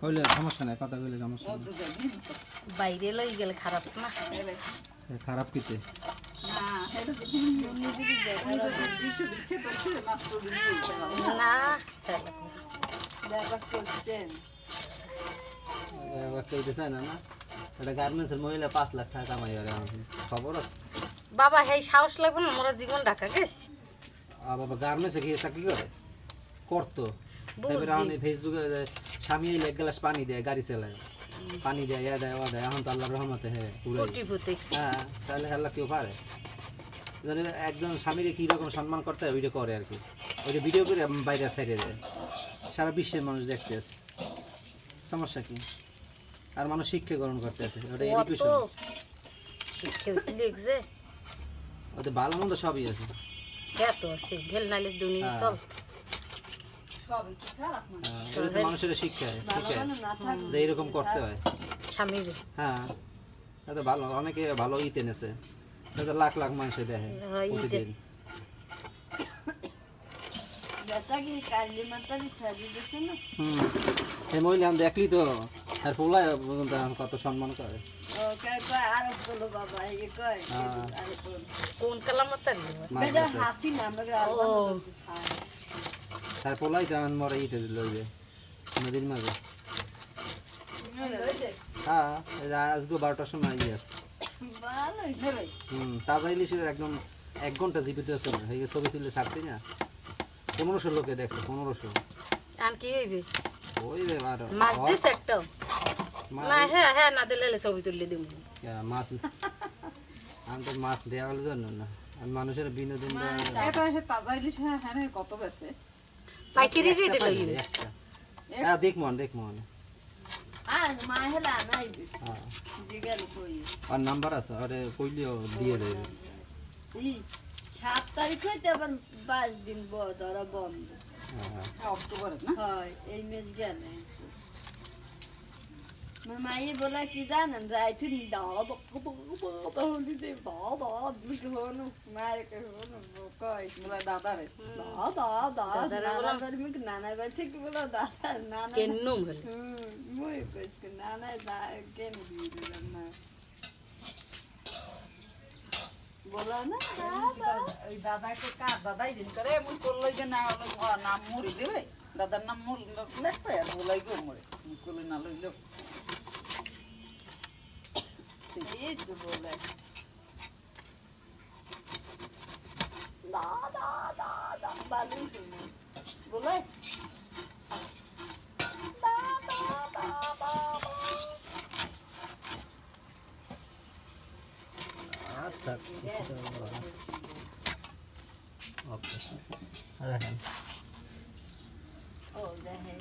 কইলে সমস্যা নাই, কথা কইলে সমস্যা নাই। বাইরে লই গেলে খারাপ না? খারাপ কিতে না কইতে চায় না। না এটা গার্মেন্টসের মহিলা 5 লাখ টাকা কামাই করে, খবর আছে? বাবা হেই সাহস লাগবে না, মোরা জীবন ঢাকা গেছি। বাবা গার্মেন্টসে গিয়ে চাকরি করে করতো, তারপরে আমি ফেসবুকে স্বামী এক গ্লাস পানি দেয়, গাড়ি চালায়, পানি দেয়, ইয়া দেয়, ও দেয়, এখন তো আল্লাহর রহমতে হ্যাঁ পুরো। হ্যাঁ তাহলে আল্লাহ কেউ পারে জানে একজন স্বামীকে কীরকম সম্মান করতে হয় ওইটা করে আর কি, ওইটা ভিডিও করে বাইরে ছেড়ে দেয়, সারা বিশ্বের মানুষ দেখতে আছে, সমস্যা কি? আর মানুষ শিক্ষা গ্রহণ করতে আছে, ওটা এডুকেশন, ওতে ভালো মন্দ সবই আছে। এত আছে ঢেল নাইলে দুনিয়া চল। এটা তো মানুষের শিক্ষা যে এরকম করতে হয় স্বামীর। হ্যাঁ এটা ভালো, অনেকে ভালো ইতে নেছে, এটা লাখ লাখ মানুষে দেখে প্রতিদিন। এই মহিলা আমি দেখলি তো, আর পোলায় কত সম্মান করে। কোন কালামত তার পোলাই তো মরে ইতে লইবে নদীর মাঝে। হ্যাঁ আজকে 12টার সময় ইয়ে আছে। তাজা ইলিশ একদম 1 ঘন্টা জীবিত আছে না, এই ছবি তুলে ছাড়ছি না, 1500 লোকে দেখছে, 1500। আর কি হইবে? হইবে আর মাছ দিছ একটা না? হ্যাঁ হ্যাঁ না দিলে ছবি তুললে দিব। মাছ আমি তো মাছ দেওয়ার জন্য না, আমি মানুষের বিনোদন তাজা ইলিশ। হ্যাঁ কত বেছে পাইকারি রেটে লইবে একটা। হ্যাঁ দেখমু আর নাম্বার আছে, আরে কইলিও দিয়ে দেবে। 7 তারিখ হইতে আবার 22 দিন ধরা বন্ধ। অক্টোবর না হয় এই মেজ গেলে মাইয়ে বলে কি জানেন, যাইতে দাও দাদারে নানা বাড়ি থেকে বলো দাদা নানা নানা কেন দিয়ে দিলাম না বলো না ওই দাদাকে কার দাদাই দিন করে এমন করলো যে না নাম মরি দেবে, দাদার নাম লেখবে আর বলাই গো মরে করলে না লইল বলে দাদা দাদা বালু বলে আচ্ছা ওকে রাখেন। ও দেখে